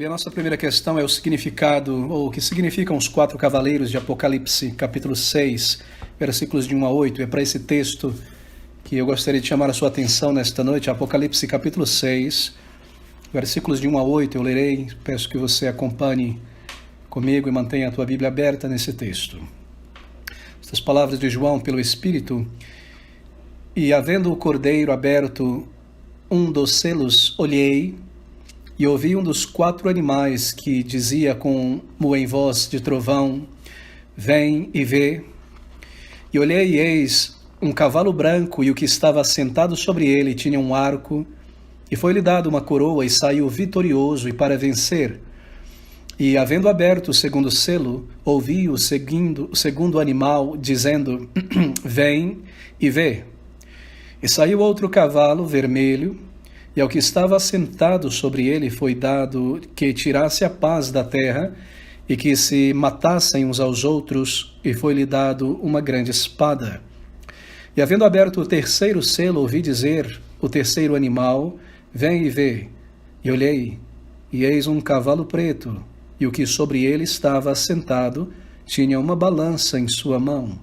E a nossa primeira questão é o significado, ou o que significam os 4 cavaleiros de Apocalipse, capítulo 6, versículos de 1 a 8. É para esse texto que eu gostaria de chamar a sua atenção nesta noite, Apocalipse, capítulo 6, versículos de 1 a 8. Eu lerei, peço que você acompanhe comigo e mantenha a tua Bíblia aberta nesse texto. Estas palavras de João pelo Espírito: E havendo o cordeiro aberto um dos selos, olhei, e ouvi um dos 4 animais que dizia como em voz de trovão: Vem e vê. E olhei, e eis um cavalo branco, e o que estava sentado sobre ele tinha um arco, e foi-lhe dado uma coroa, e saiu vitorioso e para vencer. E havendo aberto o segundo selo, ouvi o segundo animal dizendo: Vem e vê. E saiu outro cavalo vermelho, e ao que estava sentado sobre ele foi dado que tirasse a paz da terra, e que se matassem uns aos outros, e foi-lhe dado uma grande espada. E havendo aberto o terceiro selo, ouvi dizer o terceiro animal: Vem e vê. E olhei, e eis um cavalo preto, e o que sobre ele estava sentado tinha uma balança em sua mão.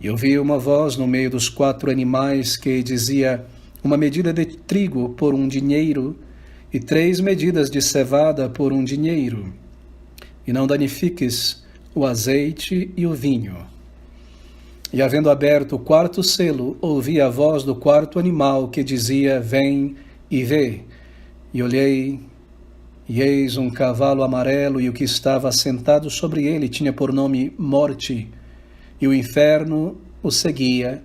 E ouvi uma voz no meio dos 4 animais que dizia: Uma medida de trigo por 1 dinheiro, e 3 medidas de cevada por 1 dinheiro. E não danifiques o azeite e o vinho. E havendo aberto o 4º selo, ouvi a voz do 4º animal que dizia: Vem e vê. E olhei, e eis um cavalo amarelo, e o que estava sentado sobre ele tinha por nome Morte, e o inferno o seguia.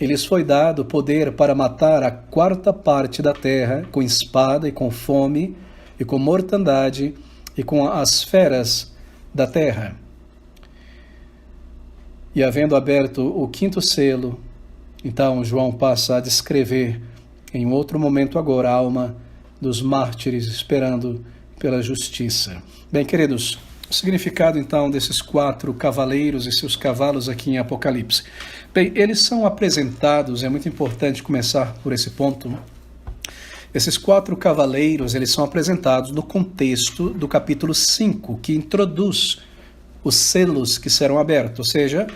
E lhes foi dado poder para matar a 4ª parte da terra, com espada e com fome, e com mortandade, e com as feras da terra. E havendo aberto o 5º selo, então João passa a descrever, em outro momento agora, a alma dos mártires esperando pela justiça. Bem, queridos, o significado então desses 4 cavaleiros e seus cavalos aqui em Apocalipse. Bem, eles são apresentados, é muito importante começar por esse ponto. Esses 4 cavaleiros, eles são apresentados no contexto do capítulo 5, que introduz os selos que serão abertos, ou seja,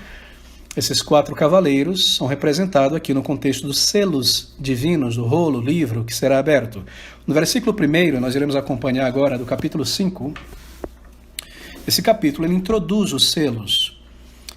esses 4 cavaleiros são representados aqui no contexto dos selos divinos, do rolo, livro que será aberto. No versículo 1, nós iremos acompanhar agora do capítulo 5, esse capítulo ele introduz os selos.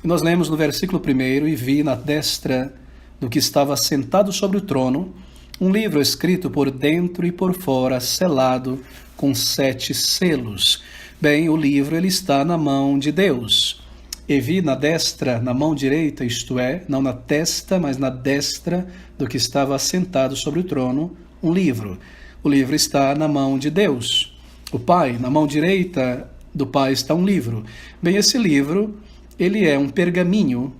E nós lemos no versículo 1: E vi na destra do que estava sentado sobre o trono um livro escrito por dentro e por fora, selado com 7 selos. Bem, o livro ele está na mão de Deus. E vi na destra, na mão direita, isto é, não na testa, mas na destra do que estava sentado sobre o trono, um livro. O livro está na mão de Deus. O Pai, na mão direita do Pai está um livro. Bem, esse livro, ele é um pergaminho,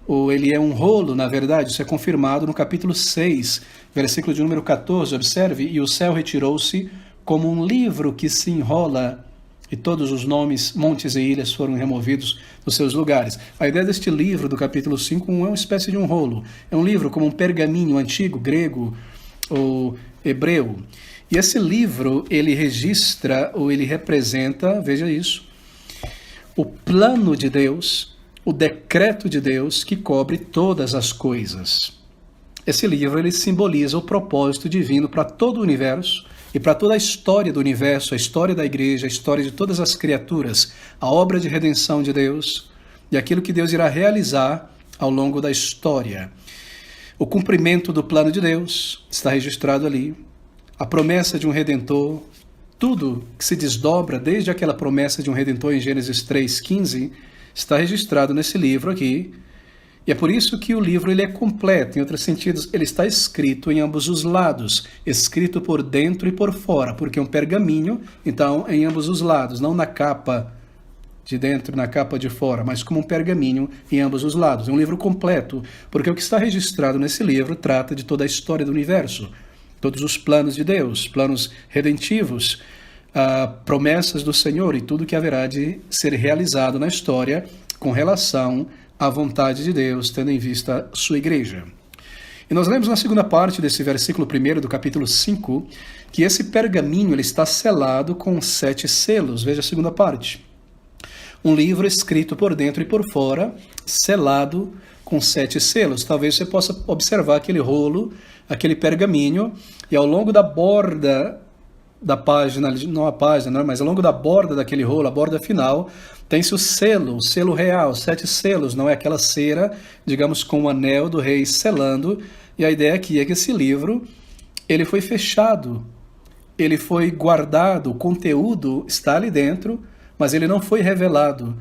ou ele é um rolo, na verdade. Isso é confirmado no capítulo 6, versículo de número 14. Observe: E o céu retirou-se como um livro que se enrola, e todos os nomes, montes e ilhas foram removidos dos seus lugares. A ideia deste livro do capítulo 5 é uma espécie de um rolo. É um livro como um pergaminho antigo, grego ou hebreu. E esse livro, ele registra, ou ele representa, veja isso, o plano de Deus, o decreto de Deus que cobre todas as coisas. Esse livro, ele simboliza o propósito divino para todo o universo e para toda a história do universo, a história da igreja, a história de todas as criaturas, a obra de redenção de Deus e aquilo que Deus irá realizar ao longo da história. O cumprimento do plano de Deus está registrado ali. A promessa de um Redentor, tudo que se desdobra desde aquela promessa de um Redentor em Gênesis 3,15, está registrado nesse livro aqui. E é por isso que o livro ele é completo. Em outros sentidos, ele está escrito em ambos os lados, escrito por dentro e por fora, porque é um pergaminho, então, em ambos os lados, não na capa de dentro e na capa de fora, mas como um pergaminho em ambos os lados. É um livro completo, porque o que está registrado nesse livro trata de toda a história do universo, todos os planos de Deus, planos redentivos, promessas do Senhor e tudo que haverá de ser realizado na história com relação à vontade de Deus, tendo em vista sua igreja. E nós lemos na segunda parte desse versículo 1 do capítulo 5, que esse pergaminho ele está selado com 7 selos. Veja a segunda parte. Um livro escrito por dentro e por fora, selado com 7 selos. Talvez você possa observar aquele rolo, aquele pergaminho, e ao longo da borda da página, não a página, mas ao longo da borda daquele rolo, a borda final, tem-se o selo real, 7 selos, não é aquela cera, digamos, com o anel do rei selando. E a ideia aqui é que esse livro, ele foi fechado, ele foi guardado, o conteúdo está ali dentro, mas ele não foi revelado.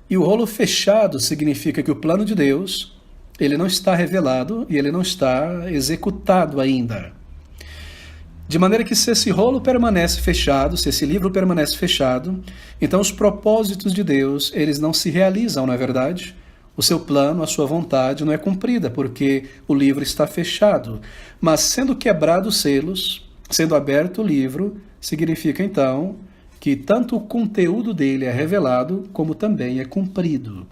E o rolo fechado significa que o plano de Deus, ele não está revelado e ele não está executado ainda. De maneira que se esse rolo permanece fechado, se esse livro permanece fechado, então os propósitos de Deus, eles não se realizam, não é verdade? O seu plano, a sua vontade não é cumprida, porque o livro está fechado. Mas sendo quebrados os selos, sendo aberto o livro, significa então que tanto o conteúdo dele é revelado, como também é cumprido.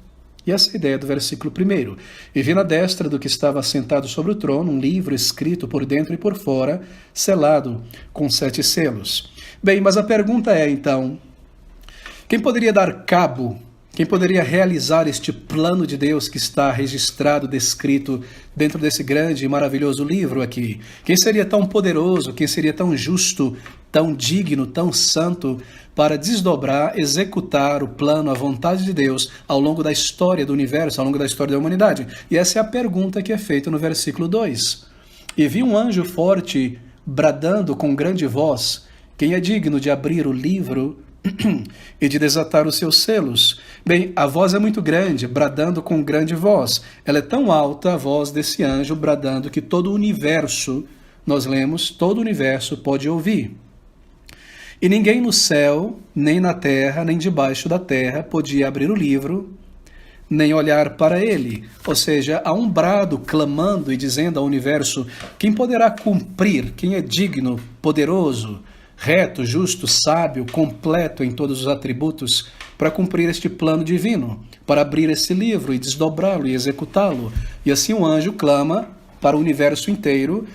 E essa é a ideia do versículo 1. E vi na destra do que estava sentado sobre o trono um livro escrito por dentro e por fora, selado com 7 selos. Bem, mas a pergunta é então, quem poderia dar cabo, quem poderia realizar este plano de Deus que está registrado, descrito dentro desse grande e maravilhoso livro aqui? Quem seria tão poderoso, quem seria tão justo, tão digno, tão santo, para desdobrar, executar o plano, a vontade de Deus ao longo da história do universo, ao longo da história da humanidade? E essa é a pergunta que é feita no versículo 2. E vi um anjo forte bradando com grande voz: quem é digno de abrir o livro e de desatar os seus selos? Bem, a voz é muito grande, bradando com grande voz. Ela é tão alta, a voz desse anjo bradando, que todo o universo, nós lemos, todo o universo pode ouvir. E ninguém no céu, nem na terra, nem debaixo da terra podia abrir o livro, nem olhar para ele. Ou seja, há um brado clamando e dizendo ao universo: quem poderá cumprir, quem é digno, poderoso, reto, justo, sábio, completo em todos os atributos, para cumprir este plano divino, para abrir esse livro e desdobrá-lo e executá-lo? E assim o anjo clama para o universo inteiro,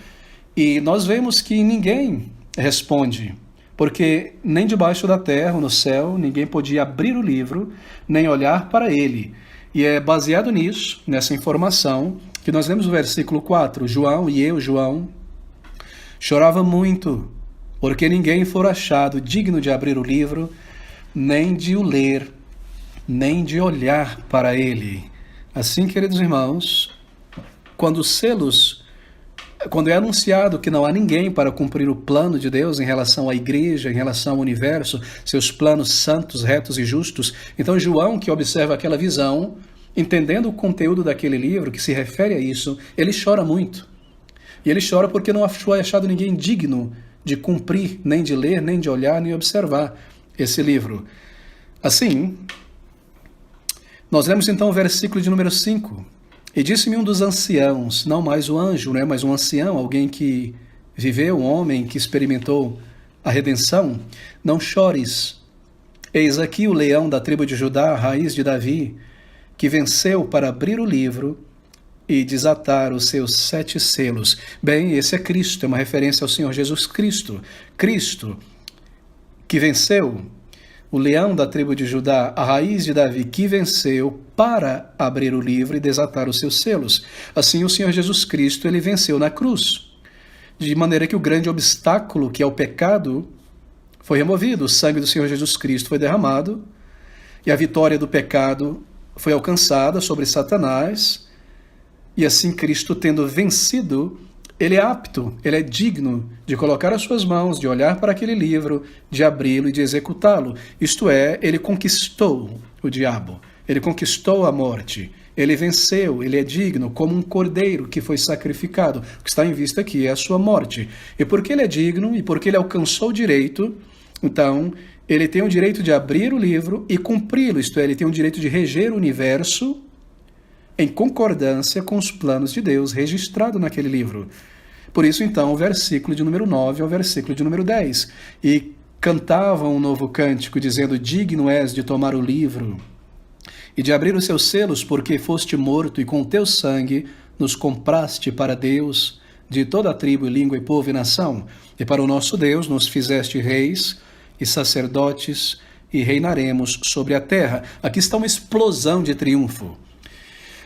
e nós vemos que ninguém responde, porque nem debaixo da terra, no céu, ninguém podia abrir o livro, nem olhar para ele. E é baseado nisso, nessa informação, que nós lemos o versículo 4. João, chorava muito, porque ninguém for achado digno de abrir o livro, nem de o ler, nem de olhar para ele. Assim, queridos irmãos, quando é anunciado que não há ninguém para cumprir o plano de Deus em relação à igreja, em relação ao universo, seus planos santos, retos e justos, então João, que observa aquela visão, entendendo o conteúdo daquele livro que se refere a isso, ele chora muito. E ele chora porque não foi achado ninguém digno de cumprir, nem de ler, nem de olhar, nem observar esse livro. Assim, nós lemos então o versículo de número 5. E disse-me um dos anciãos, não mais o anjo, mas um ancião, alguém que viveu, um homem que experimentou a redenção: não chores, eis aqui o leão da tribo de Judá, a raiz de Davi, que venceu para abrir o livro e desatar os seus 7 selos. Bem, esse é Cristo, é uma referência ao Senhor Jesus Cristo. Cristo, que venceu, o leão da tribo de Judá, a raiz de Davi, que venceu para abrir o livro e desatar os seus selos. Assim, o Senhor Jesus Cristo, ele venceu na cruz, de maneira que o grande obstáculo, que é o pecado, foi removido. O sangue do Senhor Jesus Cristo foi derramado e a vitória do pecado foi alcançada sobre Satanás. E assim, Cristo, tendo vencido, ele é apto, ele é digno de colocar as suas mãos, de olhar para aquele livro, de abri-lo e de executá-lo. Isto é, ele conquistou o diabo, ele conquistou a morte, ele venceu, ele é digno, como um cordeiro que foi sacrificado. O que está em vista aqui é a sua morte. E porque ele é digno e porque ele alcançou o direito, então ele tem o direito de abrir o livro e cumpri-lo, isto é, ele tem o direito de reger o universo em concordância com os planos de Deus registrado naquele livro. Por isso, então, o versículo de número 9 ao versículo de número 10. E cantavam um novo cântico, dizendo: digno és de tomar o livro e de abrir os seus selos, porque foste morto e com teu sangue nos compraste para Deus de toda a tribo, língua e povo e nação, e para o nosso Deus nos fizeste reis e sacerdotes, e reinaremos sobre a terra. Aqui está uma explosão de triunfo.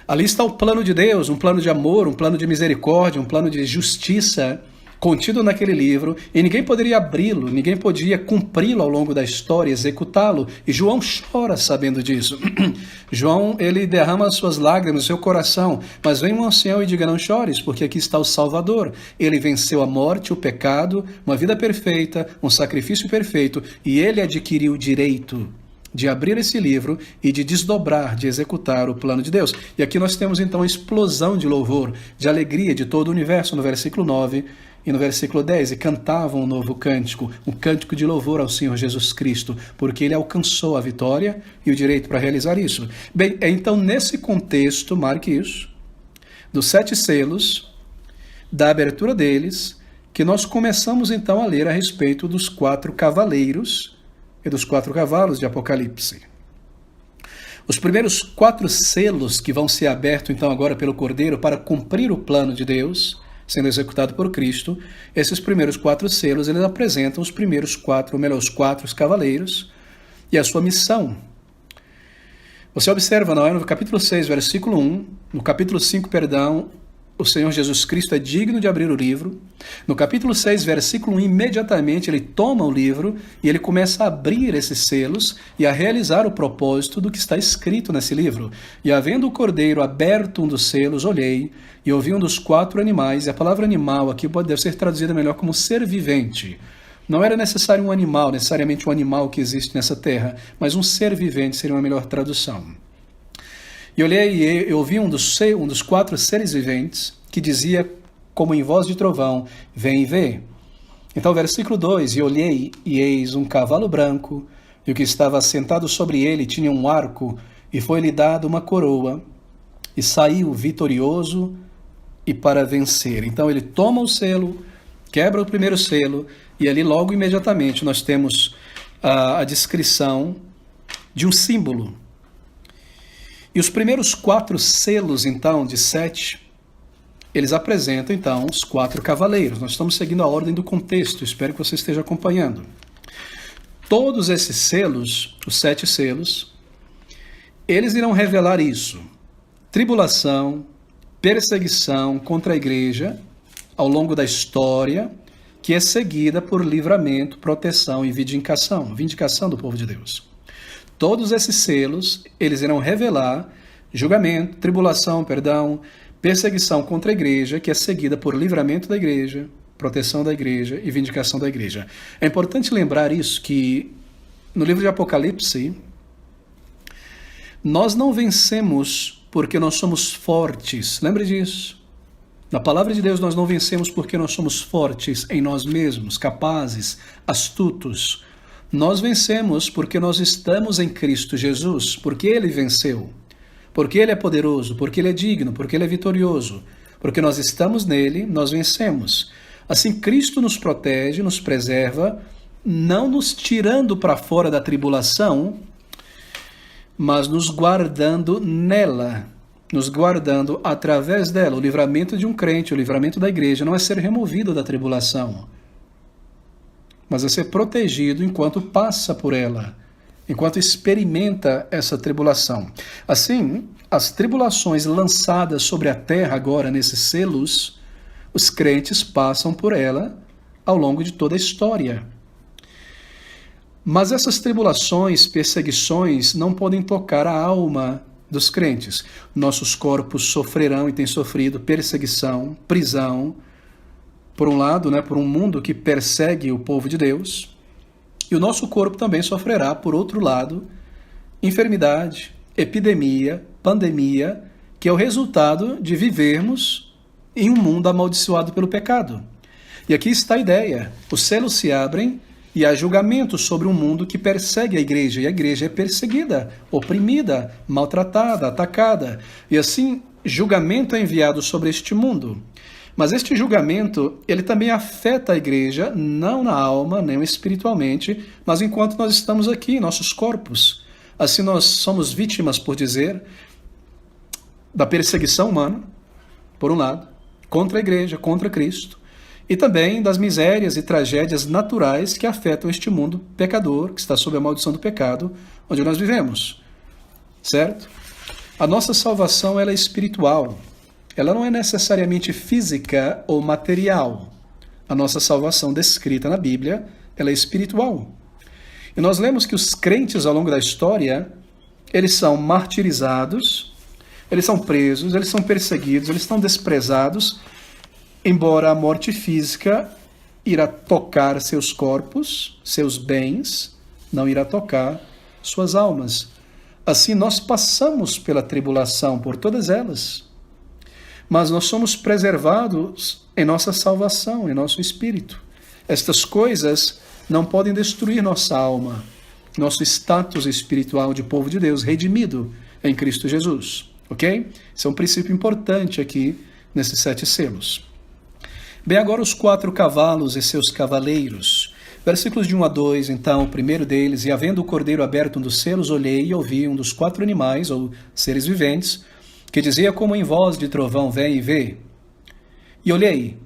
Ali está o plano de Deus, um plano de amor, um plano de misericórdia, um plano de justiça contido naquele livro, e ninguém poderia abri-lo, ninguém podia cumpri-lo ao longo da história, executá-lo, e João chora sabendo disso. João, ele derrama suas lágrimas no seu coração, mas vem um ancião e diga: não chores, porque aqui está o Salvador. Ele venceu a morte, o pecado, uma vida perfeita, um sacrifício perfeito, e ele adquiriu o direito de abrir esse livro e de desdobrar, de executar o plano de Deus. E aqui nós temos então a explosão de louvor, de alegria de todo o universo, no versículo 9 e no versículo 10, e cantavam um novo cântico, um cântico de louvor ao Senhor Jesus Cristo, porque ele alcançou a vitória e o direito para realizar isso. Bem, é então nesse contexto, marque isso, dos 7 selos, da abertura deles, que nós começamos então a ler a respeito dos 4 cavaleiros e dos 4 cavalos de Apocalipse. Os primeiros 4 selos que vão ser abertos então agora pelo Cordeiro para cumprir o plano de Deus, sendo executado por Cristo, esses primeiros 4 selos, eles apresentam os primeiros 4, ou melhor, os 4 cavaleiros e a sua missão. Você observa, não é? No capítulo 6, versículo 1, no capítulo 5, perdão, o Senhor Jesus Cristo é digno de abrir o livro. No capítulo 6, versículo 1, imediatamente ele toma o livro e ele começa a abrir esses selos e a realizar o propósito do que está escrito nesse livro. E havendo o Cordeiro aberto um dos selos, olhei e ouvi um dos 4 animais, e a palavra animal aqui deve ser traduzida melhor como ser vivente. Não era necessário um animal, necessariamente um animal que existe nessa terra, mas um ser vivente seria uma melhor tradução. E olhei e eu ouvi um dos 4 seres viventes que dizia, como em voz de trovão: vem e vê. Então, versículo 2, e olhei, e eis um cavalo branco, e o que estava sentado sobre ele tinha um arco, e foi-lhe dado uma coroa, e saiu vitorioso e para vencer. Então ele toma o selo, quebra o primeiro selo, e ali logo imediatamente nós temos a descrição de um símbolo. E os primeiros 4 selos, então, de 7, eles apresentam, então, os 4 cavaleiros. Nós estamos seguindo a ordem do contexto, espero que você esteja acompanhando. Todos esses selos, os 7 selos, eles irão revelar isso: tribulação, perseguição contra a igreja ao longo da história, que é seguida por livramento, proteção e vindicação do povo de Deus. Todos esses selos, eles irão revelar julgamento, tribulação, perseguição contra a igreja, que é seguida por livramento da igreja, proteção da igreja e vindicação da igreja. É importante lembrar isso, que no livro de Apocalipse, nós não vencemos porque nós somos fortes. Lembre disso. Na palavra de Deus, nós não vencemos porque nós somos fortes em nós mesmos, capazes, astutos. Nós vencemos porque nós estamos em Cristo Jesus, porque Ele venceu, porque Ele é poderoso, porque Ele é digno, porque Ele é vitorioso, porque nós estamos nele, nós vencemos. Assim, Cristo nos protege, nos preserva, não nos tirando para fora da tribulação, mas nos guardando nela, nos guardando através dela. O livramento de um crente, o livramento da igreja, não é ser removido da tribulação, mas é ser protegido enquanto passa por ela, enquanto experimenta essa tribulação. Assim, as tribulações lançadas sobre a terra agora, nesses selos, os crentes passam por ela ao longo de toda a história. Mas essas tribulações, perseguições, não podem tocar a alma dos crentes. Nossos corpos sofrerão e têm sofrido perseguição, prisão, por um lado, por um mundo que persegue o povo de Deus, e o nosso corpo também sofrerá, por outro lado, enfermidade, epidemia, pandemia, que é o resultado de vivermos em um mundo amaldiçoado pelo pecado. E aqui está a ideia: os selos se abrem e há julgamento sobre um mundo que persegue a igreja, e a igreja é perseguida, oprimida, maltratada, atacada, e assim julgamento é enviado sobre este mundo. Mas este julgamento, ele também afeta a igreja, não na alma, nem espiritualmente, mas enquanto nós estamos aqui, em nossos corpos. Assim nós somos vítimas, por dizer, da perseguição humana, por um lado, contra a igreja, contra Cristo, e também das misérias e tragédias naturais que afetam este mundo pecador, que está sob a maldição do pecado, onde nós vivemos. Certo? A nossa salvação ela é espiritual. Ela não é necessariamente física ou material. A nossa salvação descrita na Bíblia, ela é espiritual. E nós lemos que os crentes ao longo da história, eles são martirizados, eles são presos, eles são perseguidos, eles são desprezados, embora a morte física irá tocar seus corpos, seus bens, não irá tocar suas almas. Assim, nós passamos pela tribulação, por todas elas, mas nós somos preservados em nossa salvação, em nosso espírito. Estas coisas não podem destruir nossa alma, nosso status espiritual de povo de Deus, redimido em Cristo Jesus. Ok? Esse é um princípio importante aqui nesses 7 selos. Bem, agora os 4 cavalos e seus cavaleiros. Versículos de 1 a 2, então, o primeiro deles, e havendo o cordeiro aberto um dos selos, olhei e ouvi um dos 4 animais, ou seres viventes, que dizia como em voz de trovão, vem e vê. E olhei,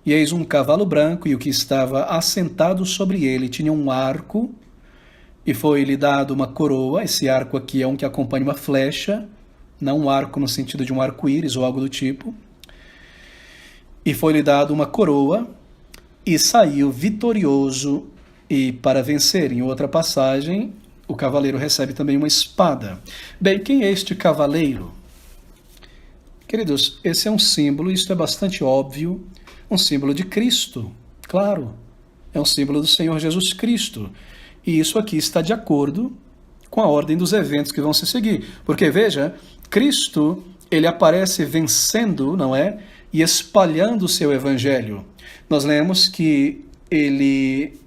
e eis um cavalo branco, e o que estava assentado sobre ele tinha um arco, e foi-lhe dado uma coroa. Esse arco aqui é um que acompanha uma flecha, não um arco no sentido de um arco-íris ou algo do tipo. E foi-lhe dado uma coroa, e saiu vitorioso e para vencer. Em outra passagem, o cavaleiro recebe também uma espada. Bem, quem é este cavaleiro? Queridos, esse é um símbolo, isso é bastante óbvio, um símbolo de Cristo, claro, é um símbolo do Senhor Jesus Cristo. E isso aqui está de acordo com a ordem dos eventos que vão se seguir. Porque, veja, Cristo, ele aparece vencendo, não é? E espalhando o seu evangelho. Nós lemos que ele,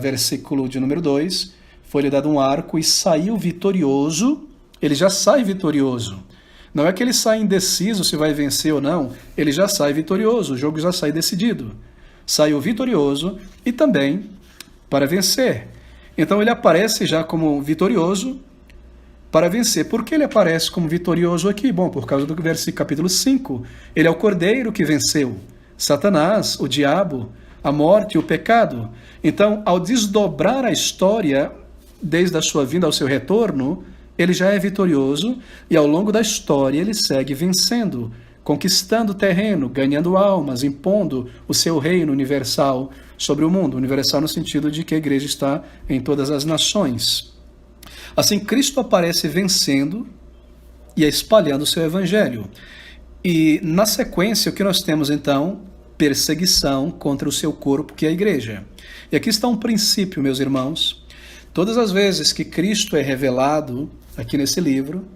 versículo de número 2, foi-lhe dado um arco e saiu vitorioso. Ele já sai vitorioso. Não é que ele sai indeciso se vai vencer ou não, ele já sai vitorioso, o jogo já sai decidido. Saiu vitorioso e também para vencer. Então ele aparece já como vitorioso para vencer. Por que ele aparece como vitorioso aqui? Bom, por causa do versículo capítulo 5. Ele é o cordeiro que venceu Satanás, o diabo, a morte e o pecado. Então, ao desdobrar a história, desde a sua vinda ao seu retorno, ele já é vitorioso e ao longo da história ele segue vencendo, conquistando terreno, ganhando almas, impondo o seu reino universal sobre o mundo. Universal no sentido de que a igreja está em todas as nações. Assim, Cristo aparece vencendo e espalhando o seu evangelho. E na sequência, o que nós temos então? Perseguição contra o seu corpo, que é a igreja. E aqui está um princípio, meus irmãos. Todas as vezes que Cristo é revelado aqui nesse livro,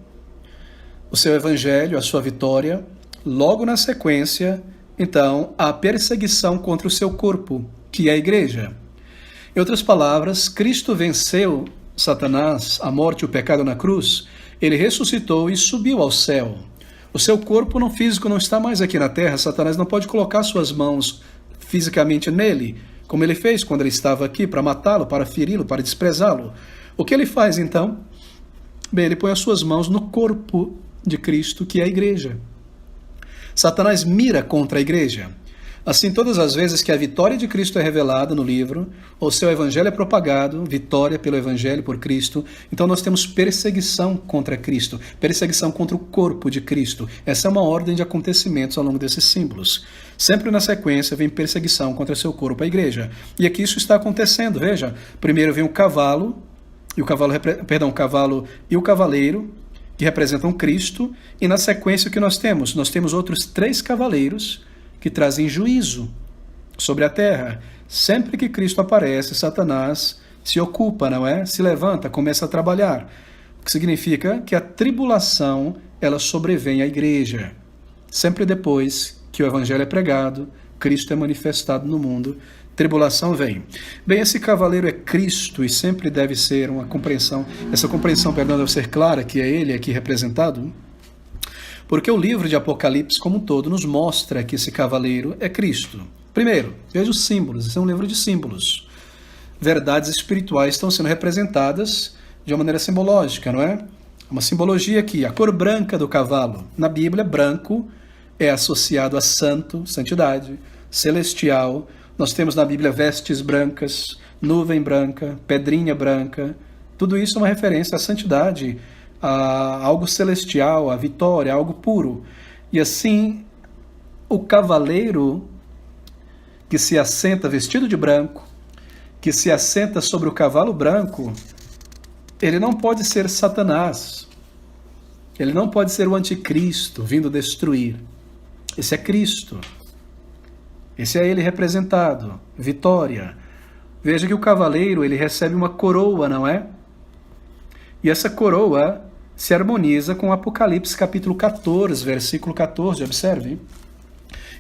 o seu evangelho, a sua vitória, logo na sequência, então, a perseguição contra o seu corpo, que é a igreja. Em outras palavras, Cristo venceu Satanás, a morte e o pecado na cruz, ele ressuscitou e subiu ao céu. O seu corpo não físico não está mais aqui na terra, Satanás não pode colocar suas mãos fisicamente nele, como ele fez quando ele estava aqui, para matá-lo, para feri-lo, para desprezá-lo. O que ele faz então? Bem, ele põe as suas mãos no corpo de Cristo, que é a igreja. Satanás mira contra a igreja. Assim, todas as vezes que a vitória de Cristo é revelada no livro, o seu evangelho é propagado, vitória pelo evangelho por Cristo, então nós temos perseguição contra Cristo, perseguição contra o corpo de Cristo. Essa é uma ordem de acontecimentos ao longo desses símbolos. Sempre na sequência vem perseguição contra seu corpo, a igreja. E aqui isso está acontecendo, veja. Primeiro vem o cavalo, o cavalo e o cavaleiro, que representam Cristo, e na sequência o que nós temos? Nós temos outros 3 cavaleiros, que trazem juízo sobre a terra. Sempre que Cristo aparece, Satanás se ocupa, não é? Se levanta, começa a trabalhar. O que significa que a tribulação, ela sobrevém à igreja. Sempre depois que o evangelho é pregado, Cristo é manifestado no mundo, tribulação vem. Bem, esse cavaleiro é Cristo e sempre deve ser uma compreensão, essa compreensão, deve ser clara, que é ele aqui representado. Porque o livro de Apocalipse, como um todo, nos mostra que esse cavaleiro é Cristo. Primeiro, veja os símbolos. Esse é um livro de símbolos. Verdades espirituais estão sendo representadas de uma maneira simbológica, não é? Uma simbologia aqui. A cor branca do cavalo. Na Bíblia, branco é associado a santo, santidade, celestial. Nós temos na Bíblia vestes brancas, nuvem branca, pedrinha branca. Tudo isso é uma referência à santidade, a algo celestial, a vitória, a algo puro. E assim, o cavaleiro que se assenta vestido de branco, que se assenta sobre o cavalo branco, ele não pode ser Satanás. Ele não pode ser o anticristo vindo destruir. Esse é Cristo. Esse é ele representado. Vitória. Veja que o cavaleiro, ele recebe uma coroa, não é? E essa coroa se harmoniza com Apocalipse capítulo 14, versículo 14. Observe.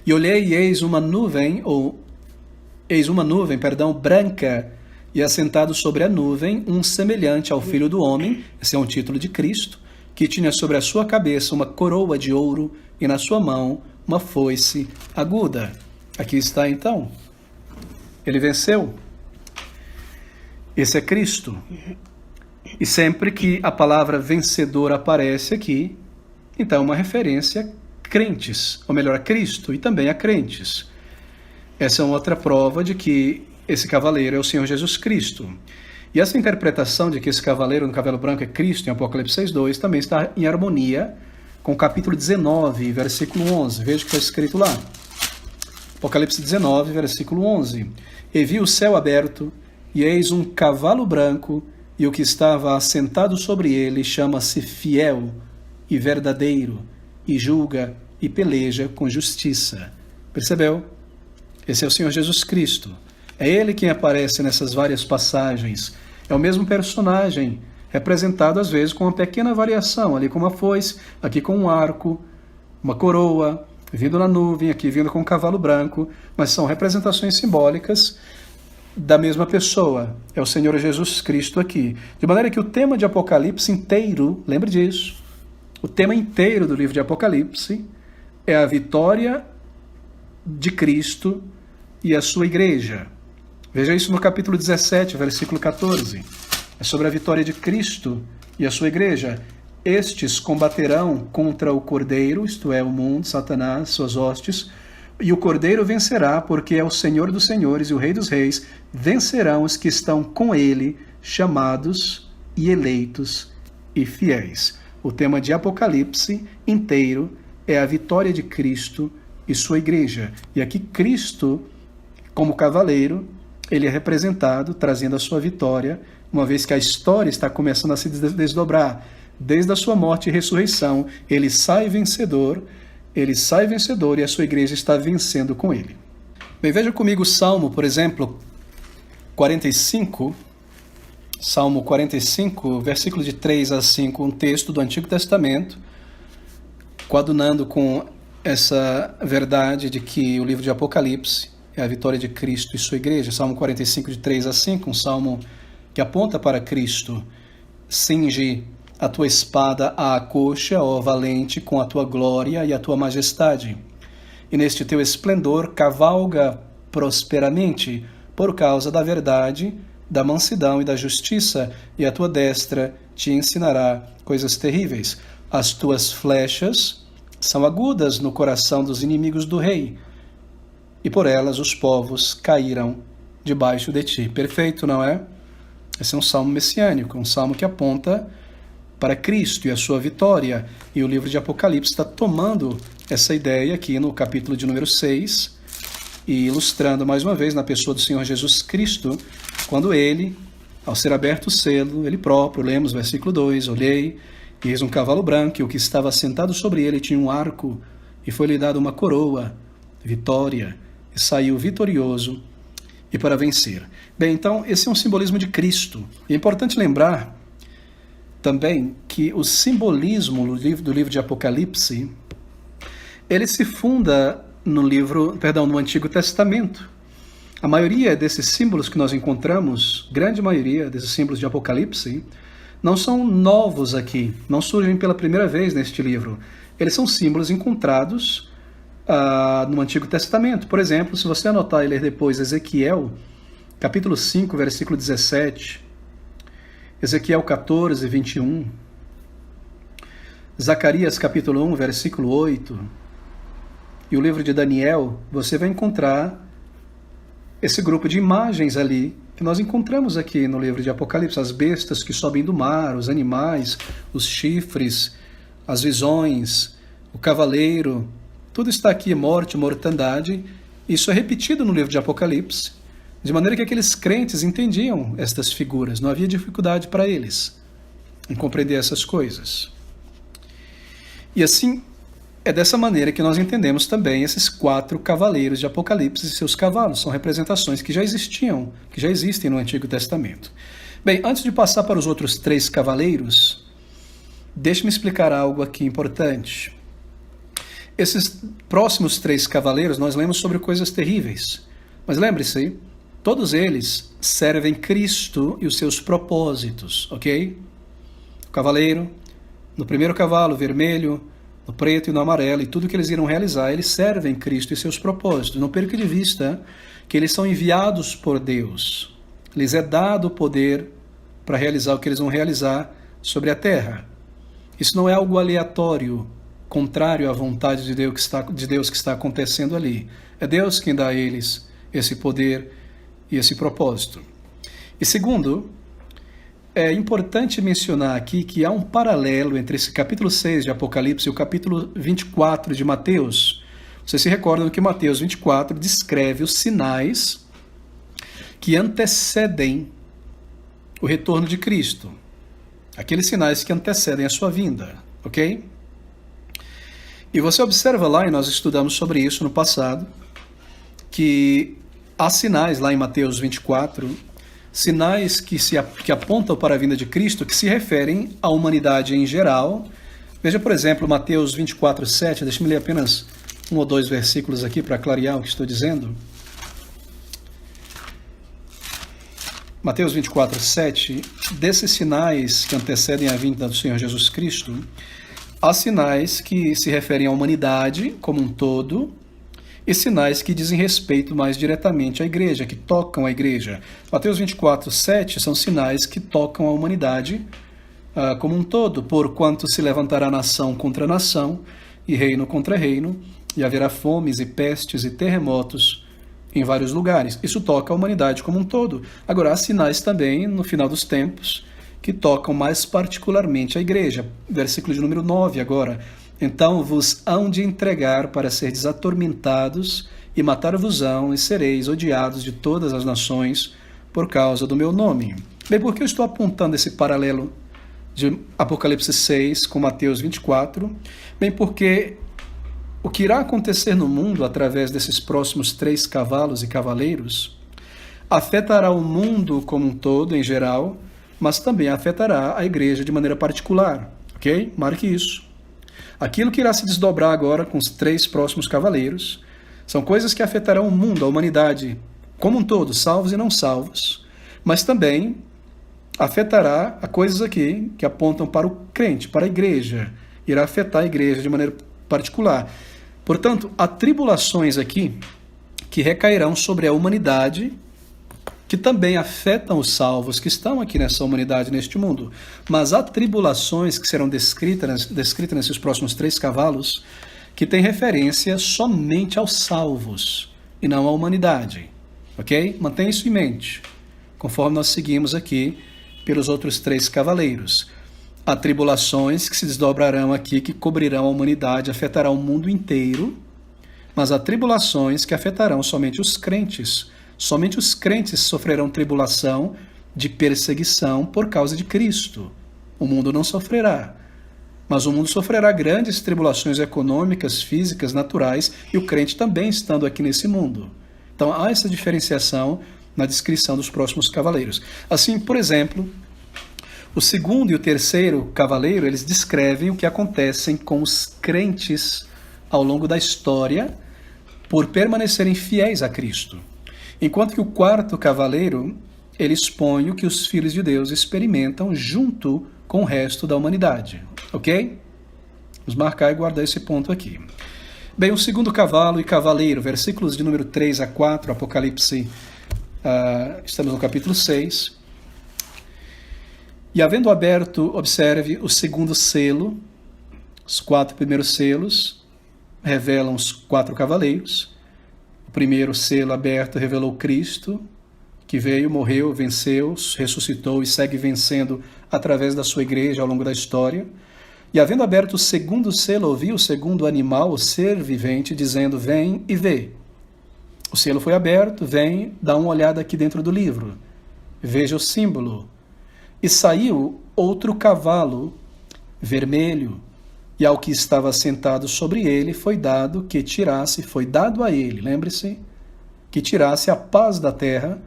E olhei e eis uma nuvem, branca, e assentado sobre a nuvem, um semelhante ao Filho do Homem, esse é um título de Cristo, que tinha sobre a sua cabeça uma coroa de ouro e na sua mão uma foice aguda. Aqui está então. Ele venceu. Esse é Cristo. E sempre que a palavra vencedor aparece aqui, então é uma referência a crentes, ou melhor, a Cristo e também a crentes. Essa é uma outra prova de que esse cavaleiro é o Senhor Jesus Cristo. E essa interpretação de que esse cavaleiro no cavalo branco é Cristo, em Apocalipse 6:2, também está em harmonia com o capítulo 19, versículo 11. Veja o que está escrito lá. Apocalipse 19, versículo 11. E vi o céu aberto, e eis um cavalo branco, e o que estava assentado sobre ele chama-se Fiel e Verdadeiro, e julga e peleja com justiça. Percebeu? Esse é o Senhor Jesus Cristo. É ele quem aparece nessas várias passagens. É o mesmo personagem, representado às vezes com uma pequena variação, ali com uma foice, aqui com um arco, uma coroa, vindo na nuvem, aqui vindo com um cavalo branco, mas são representações simbólicas da mesma pessoa. É o Senhor Jesus Cristo aqui. De maneira que o tema de Apocalipse inteiro, lembre disso, o tema inteiro do livro de Apocalipse é a vitória de Cristo e a sua igreja. Veja isso no capítulo 17, versículo 14. É sobre a vitória de Cristo e a sua igreja. Estes combaterão contra o Cordeiro, isto é, o mundo, Satanás, suas hostes, e o Cordeiro vencerá, porque é o Senhor dos senhores e o Rei dos reis. Vencerão os que estão com ele, chamados e eleitos e fiéis. O tema de Apocalipse inteiro é a vitória de Cristo e sua igreja. E aqui Cristo, como cavaleiro, ele é representado, trazendo a sua vitória, uma vez que a história está começando a se desdobrar. Desde a sua morte e ressurreição, ele sai vencedor e a sua igreja está vencendo com ele. Bem, veja comigo o Salmo, por exemplo, 45, Salmo 45, versículo de 3 a 5, um texto do Antigo Testamento, coadunando com essa verdade de que o livro de Apocalipse é a vitória de Cristo e sua igreja. Salmo 45, de 3 a 5, um salmo que aponta para Cristo. Cinge a tua espada à coxa, ó valente, com a tua glória e a tua majestade. E neste teu esplendor cavalga prosperamente, por causa da verdade, da mansidão e da justiça, e a tua destra te ensinará coisas terríveis. As tuas flechas são agudas no coração dos inimigos do rei, e por elas os povos caíram debaixo de ti. Perfeito, não é? Esse é um salmo messiânico, um salmo que aponta para Cristo e a sua vitória. E o livro de Apocalipse está tomando essa ideia aqui no capítulo de número 6 e ilustrando mais uma vez na pessoa do Senhor Jesus Cristo, quando ele, ao ser aberto o selo, ele próprio, lemos versículo 2, olhei, e eis um cavalo branco, e o que estava sentado sobre ele tinha um arco, e foi-lhe dado uma coroa, vitória, e saiu vitorioso e para vencer. Bem, então, esse é um simbolismo de Cristo. E é importante lembrar também que o simbolismo do livro de Apocalipse, ele se funda no Antigo Testamento. A maioria desses símbolos que nós encontramos, grande maioria desses símbolos de Apocalipse, não são novos aqui, não surgem pela primeira vez neste livro. Eles são símbolos encontrados no Antigo Testamento. Por exemplo, se você anotar e ler depois Ezequiel, capítulo 5, versículo 17, Ezequiel 14, 21, Zacarias capítulo 1, versículo 8, e o livro de Daniel, você vai encontrar esse grupo de imagens ali que nós encontramos aqui no livro de Apocalipse, as bestas que sobem do mar, os animais, os chifres, as visões, o cavaleiro, tudo está aqui, morte, mortandade. Isso é repetido no livro de Apocalipse, de maneira que aqueles crentes entendiam estas figuras, não havia dificuldade para eles em compreender essas coisas. E assim, é dessa maneira que nós entendemos também esses 4 cavaleiros de Apocalipse e seus cavalos. São representações que já existiam, que já existem no Antigo Testamento. Bem, antes de passar para os outros 3 cavaleiros, deixe-me explicar algo aqui importante. Esses próximos 3 cavaleiros, nós lemos sobre coisas terríveis. Mas lembre-se, todos eles servem Cristo e os seus propósitos, ok? O cavaleiro, no primeiro cavalo, vermelho, no preto e no amarelo, e tudo que eles irão realizar, eles servem Cristo e seus propósitos. Não perca de vista que eles são enviados por Deus. Lhes é dado o poder para realizar o que eles vão realizar sobre a terra. Isso não é algo aleatório, contrário à vontade de Deus que está acontecendo ali. É Deus quem dá a eles esse poder e esse propósito. E segundo, é importante mencionar aqui que há um paralelo entre esse capítulo 6 de Apocalipse e o capítulo 24 de Mateus. Vocês se recordam que Mateus 24 descreve os sinais que antecedem o retorno de Cristo. Aqueles sinais que antecedem a sua vinda, ok? E você observa lá, e nós estudamos sobre isso no passado, que há sinais lá em Mateus 24, sinais que apontam para a vinda de Cristo, que se referem à humanidade em geral. Veja, por exemplo, Mateus 24, 7. Deixa-me ler apenas 1 ou 2 versículos aqui para clarear o que estou dizendo. Mateus 24, 7. Desses sinais que antecedem a vinda do Senhor Jesus Cristo, há sinais que se referem à humanidade como um todo, e sinais que dizem respeito mais diretamente à igreja, que tocam a igreja. Mateus 24, 7 são sinais que tocam a humanidade como um todo, porquanto se levantará nação contra nação, e reino contra reino, e haverá fomes e pestes e terremotos em vários lugares. Isso toca a humanidade como um todo. Agora, há sinais também, no final dos tempos, que tocam mais particularmente a igreja. Versículo de número 9 agora. Então vos hão de entregar para seres atormentados, e matar-vos-ão, e sereis odiados de todas as nações por causa do meu nome. Bem, por que eu estou apontando esse paralelo de Apocalipse 6 com Mateus 24? Bem, porque o que irá acontecer no mundo através desses próximos 3 cavalos e cavaleiros afetará o mundo como um todo, em geral, mas também afetará a igreja de maneira particular, ok? Marque isso. Aquilo que irá se desdobrar agora com os 3 próximos cavaleiros são coisas que afetarão o mundo, a humanidade como um todo, salvos e não salvos, mas também afetará a coisas aqui que apontam para o crente, para a igreja. Irá afetar a igreja de maneira particular. Portanto, há tribulações aqui que recairão sobre a humanidade, que também afetam os salvos que estão aqui nessa humanidade, neste mundo. Mas há tribulações que serão descritas nesses próximos 3 cavalos, que têm referência somente aos salvos e não à humanidade. Ok? Mantenha isso em mente, conforme nós seguimos aqui pelos outros 3 cavaleiros. Há tribulações que se desdobrarão aqui, que cobrirão a humanidade, afetarão o mundo inteiro, mas há tribulações que afetarão somente os crentes. Somente os crentes sofrerão tribulação de perseguição por causa de Cristo. O mundo não sofrerá. Mas o mundo sofrerá grandes tribulações econômicas, físicas, naturais, e o crente também estando aqui nesse mundo. Então há essa diferenciação na descrição dos próximos cavaleiros. Assim, por exemplo, o 2º e o 3º cavaleiro, eles descrevem o que acontece com os crentes ao longo da história por permanecerem fiéis a Cristo. Enquanto que o 4º cavaleiro, ele expõe o que os filhos de Deus experimentam junto com o resto da humanidade. Ok? Vamos marcar e guardar esse ponto aqui. Bem, o 2º cavalo e cavaleiro, versículos de número 3 a 4, Apocalipse, estamos no capítulo 6. E havendo aberto, observe, o 2º selo, os 4 primeiros selos, revelam os 4 cavaleiros. O primeiro selo aberto revelou Cristo, que veio, morreu, venceu, ressuscitou e segue vencendo através da sua igreja ao longo da história. E havendo aberto o segundo selo, ouvi o segundo animal, o ser vivente, dizendo: vem e vê. O selo foi aberto, vem, dá uma olhada aqui dentro do livro. Veja o símbolo. E saiu outro cavalo, vermelho, e ao que estava sentado sobre ele foi dado a ele, lembre-se, que tirasse a paz da terra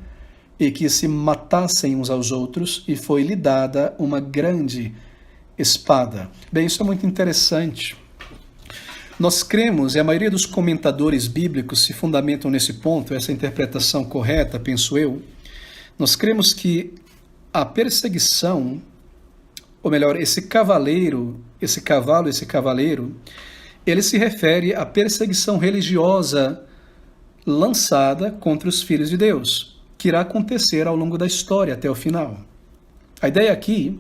e que se matassem uns aos outros, e foi-lhe dada uma grande espada. Bem, isso é muito interessante. Nós cremos, e a maioria dos comentadores bíblicos se fundamentam nesse ponto, essa interpretação correta, penso eu, nós cremos que a perseguição, ou melhor, esse cavaleiro, ele se refere à perseguição religiosa lançada contra os filhos de Deus, que irá acontecer ao longo da história até o final. A ideia aqui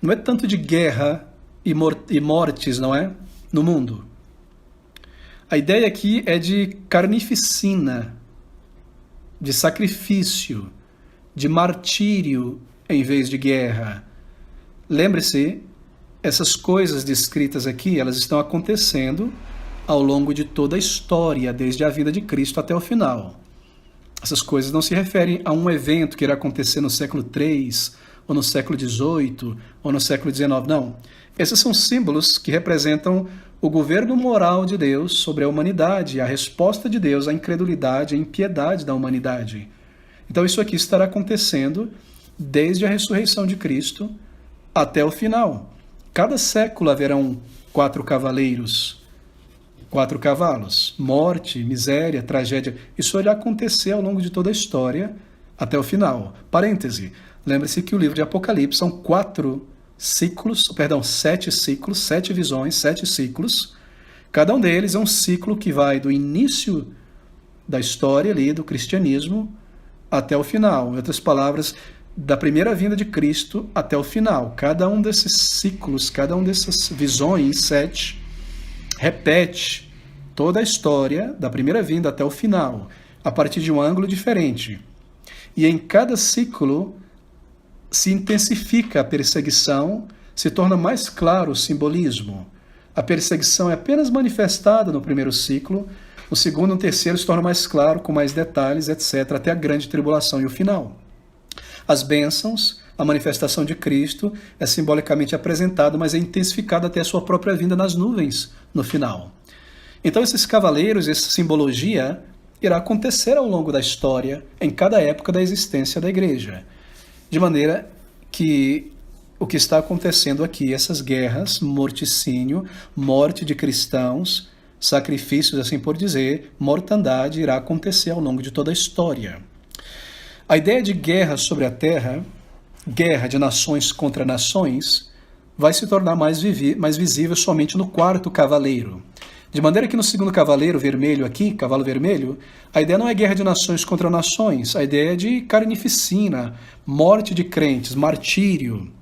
não é tanto de guerra e mortes, não é? No mundo. A ideia aqui é de carnificina, de sacrifício, de martírio em vez de guerra. Lembre-se, essas coisas descritas aqui, elas estão acontecendo ao longo de toda a história, desde a vinda de Cristo até o final. Essas coisas não se referem a um evento que irá acontecer no século III, ou no século XVIII, ou no século XIX, não. Esses são símbolos que representam o governo moral de Deus sobre a humanidade, a resposta de Deus à incredulidade, à impiedade da humanidade. Então isso aqui estará acontecendo desde a ressurreição de Cristo até o final. Cada século haverão 4 cavaleiros, 4 cavalos, morte, miséria, tragédia. Isso irá acontecer ao longo de toda a história até o final. Parêntese, lembre-se que o livro de Apocalipse são 7 ciclos, 7 visões, 7 ciclos. Cada um deles é um ciclo que vai do início da história ali, do cristianismo, até o final. Em outras palavras, da primeira vinda de Cristo até o final. Cada um desses ciclos, cada um dessas visões, 7, repete toda a história da primeira vinda até o final, a partir de um ângulo diferente. E em cada ciclo se intensifica a perseguição, se torna mais claro o simbolismo. A perseguição é apenas manifestada no primeiro ciclo, o segundo e o terceiro se torna mais claro, com mais detalhes, etc., até a grande tribulação e o final. As bênçãos, a manifestação de Cristo é simbolicamente apresentada, mas é intensificada até a sua própria vinda nas nuvens no final. Então esses cavaleiros, essa simbologia, irá acontecer ao longo da história, em cada época da existência da igreja. De maneira que o que está acontecendo aqui, essas guerras, morticínio, morte de cristãos, sacrifícios, assim por dizer, mortandade, irá acontecer ao longo de toda a história. A ideia de guerra sobre a terra, guerra de nações contra nações, vai se tornar mais visível somente no 4º cavaleiro. De maneira que no 2º cavaleiro vermelho aqui, cavalo vermelho, a ideia não é guerra de nações contra nações, a ideia é de carnificina, morte de crentes, martírio.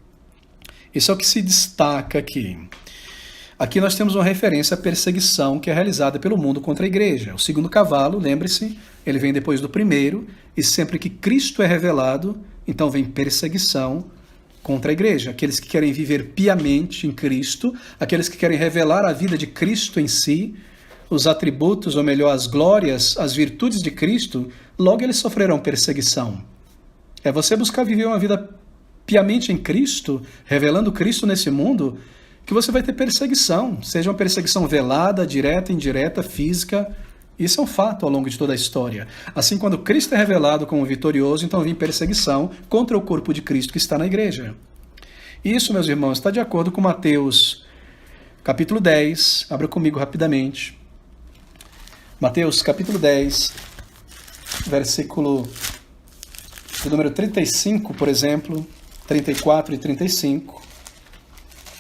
Isso é o que se destaca aqui. Aqui nós temos uma referência à perseguição que é realizada pelo mundo contra a igreja. O 2º cavalo, lembre-se, ele vem depois do primeiro, e sempre que Cristo é revelado, então vem perseguição contra a igreja. Aqueles que querem viver piamente em Cristo, aqueles que querem revelar a vida de Cristo em si, os atributos, ou melhor, as glórias, as virtudes de Cristo, logo eles sofrerão perseguição. É você buscar viver uma vida piamente em Cristo, revelando Cristo nesse mundo, que você vai ter perseguição, seja uma perseguição velada, direta, indireta, física. Isso é um fato ao longo de toda a história. Assim, quando Cristo é revelado como vitorioso, então vem perseguição contra o corpo de Cristo que está na igreja. Isso, meus irmãos, está de acordo com Mateus, capítulo 10. Abra comigo rapidamente. Mateus, capítulo 10, versículo do número 35, por exemplo, 34 e 35.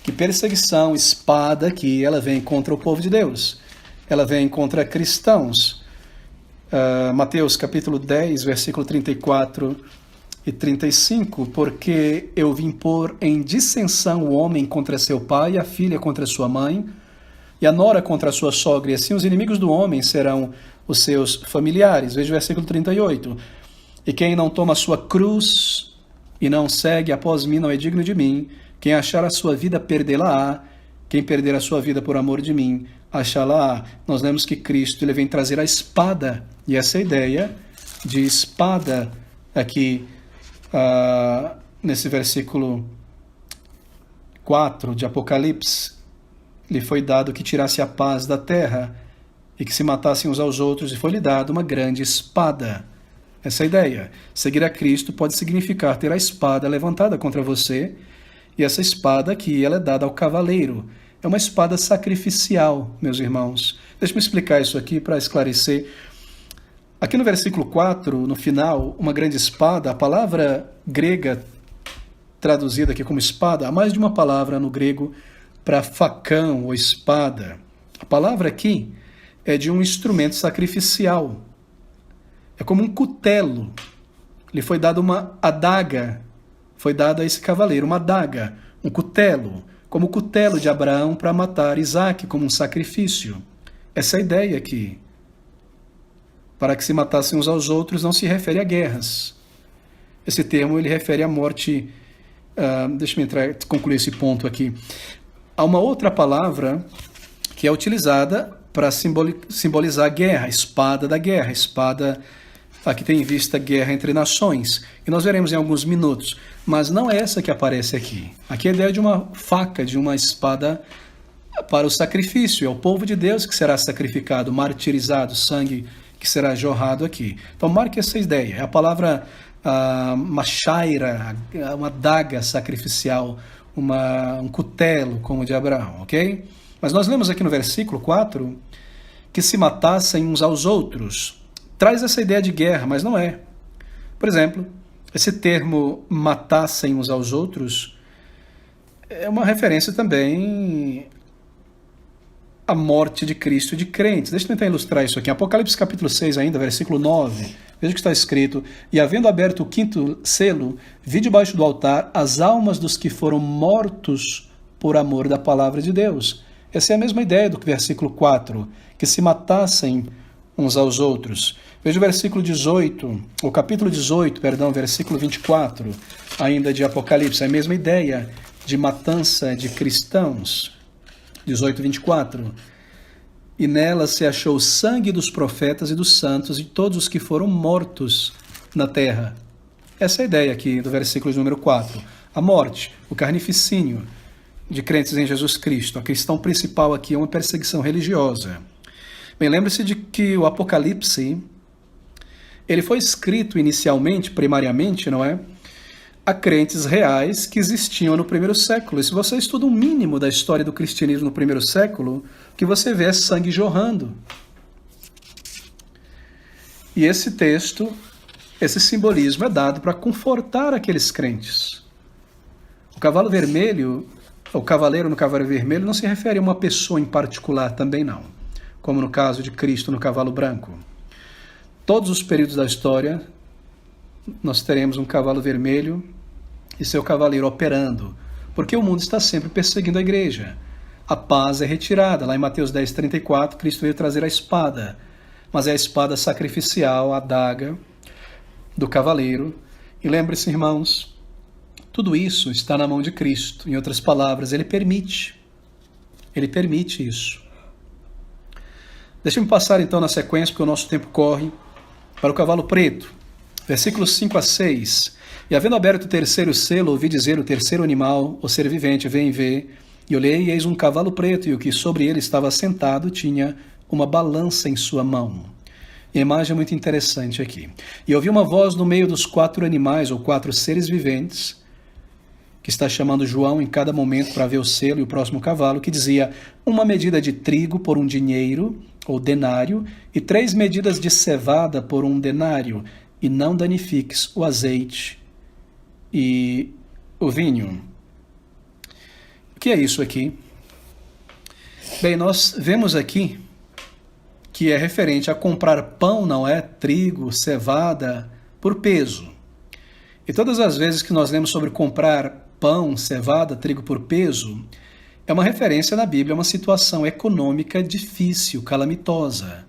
Que perseguição, espada aqui, ela vem contra o povo de Deus. Ela vem contra cristãos. Mateus capítulo 10, versículo 34 e 35. Porque eu vim pôr em dissensão o homem contra seu pai, e a filha contra sua mãe, e a nora contra a sua sogra, e assim os inimigos do homem serão os seus familiares. Veja o versículo 38. E quem não toma a sua cruz e não segue após mim não é digno de mim. Quem achar a sua vida, perdê-la-á. Quem perder a sua vida por amor de mim, achá-la-á. Nós lemos que Cristo ele vem trazer a espada, e essa ideia de espada aqui, nesse versículo 4 de Apocalipse, lhe foi dado que tirasse a paz da terra e que se matassem uns aos outros, e foi-lhe dado uma grande espada. Essa ideia. Seguir a Cristo pode significar ter a espada levantada contra você, e essa espada aqui, ela é dada ao cavaleiro. É uma espada sacrificial, meus irmãos. Deixa-me explicar isso aqui para esclarecer. Aqui no versículo 4, no final, uma grande espada, a palavra grega traduzida aqui como espada, há mais de uma palavra no grego para facão ou espada. A palavra aqui é de um instrumento sacrificial. É como um cutelo. Lhe foi dada uma adaga, foi dada a esse cavaleiro uma adaga, um cutelo, como o cutelo de Abraão para matar Isaque como um sacrifício. Essa é a ideia aqui. Para que se matassem uns aos outros não se refere a guerras. Esse termo ele refere à morte. Deixa-me concluir esse ponto aqui. Há uma outra palavra que é utilizada para simbolizar a guerra, a espada da guerra, a espada que tem em vista guerra entre nações. E nós veremos em alguns minutos. Mas não é essa que aparece aqui. Aqui é a ideia de uma faca, de uma espada para o sacrifício. É o povo de Deus que será sacrificado, martirizado, sangue que será jorrado aqui. Então marque essa ideia. É a palavra machaira, uma adaga sacrificial, um cutelo como o de Abraão, ok? Mas nós lemos aqui no versículo 4 que se matassem uns aos outros. Traz essa ideia de guerra, mas não é. Por exemplo, esse termo matassem uns aos outros é uma referência também à morte de Cristo e de crentes. Deixa eu tentar ilustrar isso aqui. Apocalipse capítulo 6 ainda, versículo 9. Veja o que está escrito. E havendo aberto o quinto selo, vi debaixo do altar as almas dos que foram mortos por amor da palavra de Deus. Essa é a mesma ideia do versículo 4, que se matassem uns aos outros. Veja o versículo 18, o capítulo 18, perdão, versículo 24, ainda de Apocalipse, é a mesma ideia de matança de cristãos. 18, 24. E nela se achou o sangue dos profetas e dos santos e todos os que foram mortos na terra. Essa é a ideia aqui do versículo de número 4. A morte, o carnificínio de crentes em Jesus Cristo. A questão principal aqui é uma perseguição religiosa. Bem, lembre-se de que o Apocalipse, ele foi escrito inicialmente, primariamente, não é? A crentes reais que existiam no primeiro século. E se você estuda um mínimo da história do cristianismo no primeiro século, o que você vê é sangue jorrando. E esse texto, esse simbolismo é dado para confortar aqueles crentes. O cavalo vermelho, o cavaleiro no cavalo vermelho não se refere a uma pessoa em particular, também não. Como no caso de Cristo no cavalo branco. Todos os períodos da história, nós teremos um cavalo vermelho e seu cavaleiro operando, porque o mundo está sempre perseguindo a igreja. A paz é retirada. Lá em Mateus 10, 34, Cristo veio trazer a espada, mas é a espada sacrificial, a adaga do cavaleiro. E lembre-se, irmãos, tudo isso está na mão de Cristo. Em outras palavras, Ele permite isso. Deixa-me passar então na sequência, porque o nosso tempo corre, para o cavalo preto. Versículos 5 a 6. E havendo aberto o terceiro selo, ouvi dizer o terceiro animal, o ser vivente, vem ver. E olhei, e eis um cavalo preto, e o que sobre ele estava sentado tinha uma balança em sua mão. E a imagem é muito interessante aqui. E ouvi uma voz no meio dos 4 animais, ou 4 seres viventes, que está chamando João em cada momento para ver o selo e o próximo cavalo, que dizia: uma medida de trigo por um dinheiro, ou denário, e 3 medidas de cevada por um denário, e não danifiques o azeite e o vinho. O que é isso aqui? Bem, nós vemos aqui que é referente a comprar pão, não é? Trigo, cevada, por peso. E todas as vezes que nós lemos sobre comprar pão, cevada, trigo por peso, é uma referência na Bíblia a uma situação econômica difícil, calamitosa.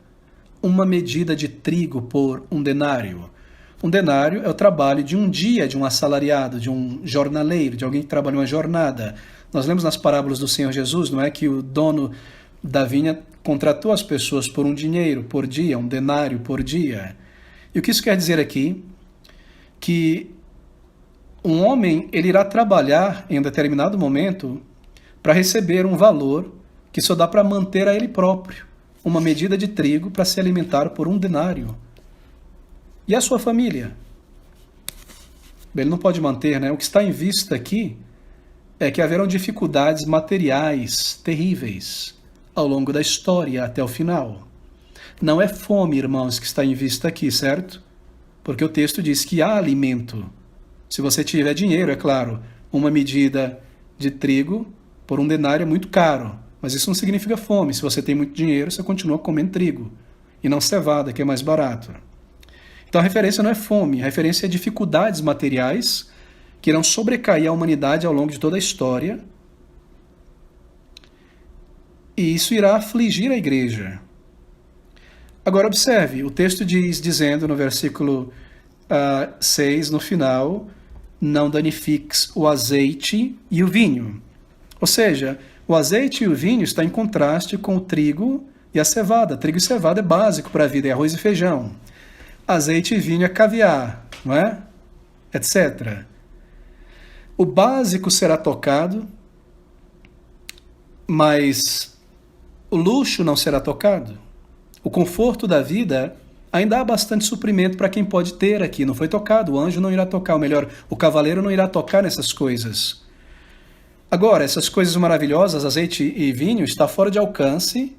Uma medida de trigo por um denário. Um denário é o trabalho de um dia de um assalariado, de um jornaleiro, de alguém que trabalha uma jornada. Nós lemos nas parábolas do Senhor Jesus, não é, que o dono da vinha contratou as pessoas por um dinheiro por dia, um denário por dia. E o que isso quer dizer aqui? Que um homem ele irá trabalhar em um determinado momento para receber um valor que só dá para manter a ele próprio, uma medida de trigo para se alimentar por um denário. E a sua família? Ele não pode manter, né? O que está em vista aqui é que haverão dificuldades materiais terríveis ao longo da história até o final. Não é fome, irmãos, que está em vista aqui, certo? Porque o texto diz que há alimento. Se você tiver dinheiro, é claro, uma medida de trigo por um denário é muito caro, mas isso não significa fome. Se você tem muito dinheiro, você continua comendo trigo, e não cevada, que é mais barato. Então a referência não é fome, a referência é dificuldades materiais que irão sobrecair a humanidade ao longo de toda a história, e isso irá afligir a igreja. Agora observe, o texto dizendo no versículo 6, no final, não danifiques o azeite e o vinho. Ou seja, o azeite e o vinho está em contraste com o trigo e a cevada. Trigo e cevada é básico para a vida, é arroz e feijão. Azeite e vinho é caviar, não é? Etc. O básico será tocado, mas o luxo não será tocado. O conforto da vida, ainda há bastante suprimento para quem pode ter aqui. Não foi tocado, o anjo não irá tocar, ou melhor, o cavaleiro não irá tocar nessas coisas. Agora, essas coisas maravilhosas, azeite e vinho, está fora de alcance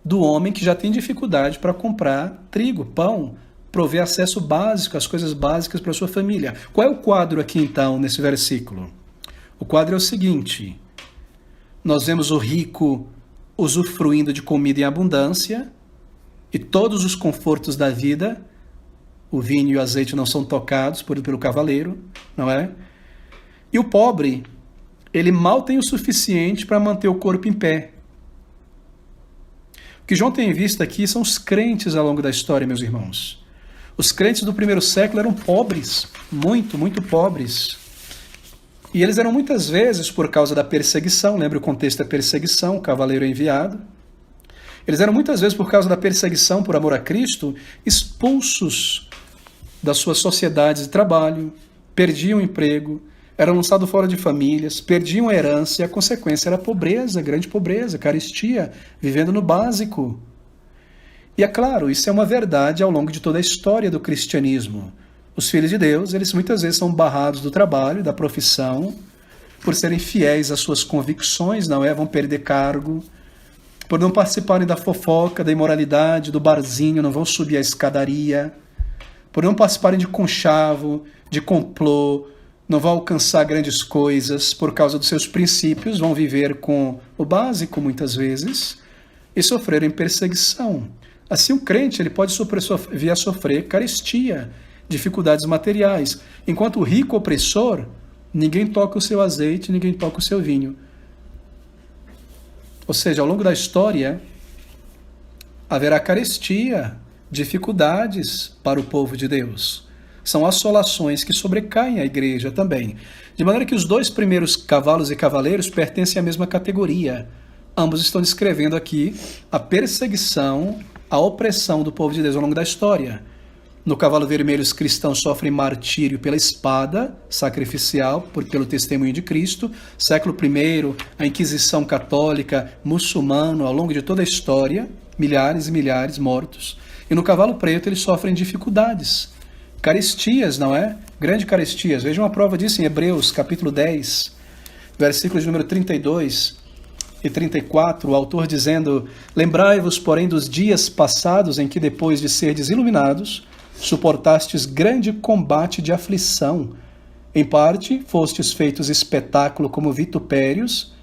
do homem que já tem dificuldade para comprar trigo, pão, prover acesso básico às coisas básicas para a sua família. Qual é o quadro aqui, então, nesse versículo? O quadro é o seguinte: nós vemos o rico usufruindo de comida em abundância e todos os confortos da vida. O vinho e o azeite não são tocados pelo cavaleiro, não é? E o pobre, ele mal tem o suficiente para manter o corpo em pé. O que João tem em vista aqui são os crentes ao longo da história, meus irmãos. Os crentes do primeiro século eram pobres, muito, muito pobres. E eles eram muitas vezes, por causa da perseguição, lembra o contexto da perseguição, o cavaleiro é enviado. Eles eram muitas vezes, por causa da perseguição por amor a Cristo, expulsos das suas sociedades de trabalho, perdiam o emprego, eram lançados fora de famílias, perdiam a herança e a consequência era pobreza, grande pobreza, carestia, vivendo no básico. E é claro, isso é uma verdade ao longo de toda a história do cristianismo. Os filhos de Deus, eles muitas vezes são barrados do trabalho, da profissão, por serem fiéis às suas convicções, não é? Vão perder cargo, por não participarem da fofoca, da imoralidade, do barzinho, não vão subir a escadaria, por não participarem de conchavo, de complô, não vão alcançar grandes coisas por causa dos seus princípios, vão viver com o básico muitas vezes e sofrerem perseguição. Assim, o crente ele pode vir a sofrer carestia, dificuldades materiais, enquanto o rico opressor, ninguém toca o seu azeite, ninguém toca o seu vinho. Ou seja, ao longo da história, haverá carestia, dificuldades para o povo de Deus. São assolações que sobrecaem a igreja também. De maneira que os dois primeiros cavalos e cavaleiros pertencem à mesma categoria. Ambos estão descrevendo aqui a perseguição, a opressão do povo de Deus ao longo da história. No cavalo vermelho, os cristãos sofrem martírio pela espada sacrificial, pelo testemunho de Cristo. Século I, a Inquisição católica, muçulmano, ao longo de toda a história, milhares e milhares mortos. E no cavalo preto, eles sofrem dificuldades, carestias, não é? Grande carestias. Veja uma prova disso em Hebreus, capítulo 10, versículos número 32 e 34, o autor dizendo: lembrai-vos, porém, dos dias passados em que, depois de serdes iluminados, suportastes grande combate de aflição. Em parte, fostes feitos espetáculo como vitupérios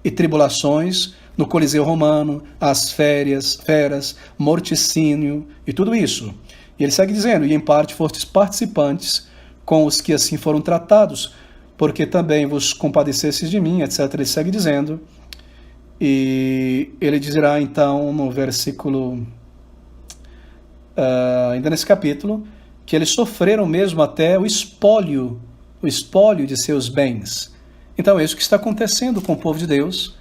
e tribulações no Coliseu Romano, as feras, morticínio e tudo isso. E ele segue dizendo: e em parte fostes participantes com os que assim foram tratados, porque também vos compadecesses de mim, etc. Ele segue dizendo: E ele dirá então no versículo, ainda nesse capítulo, que eles sofreram mesmo até o espólio de seus bens. Então é isso que está acontecendo com o povo de Deus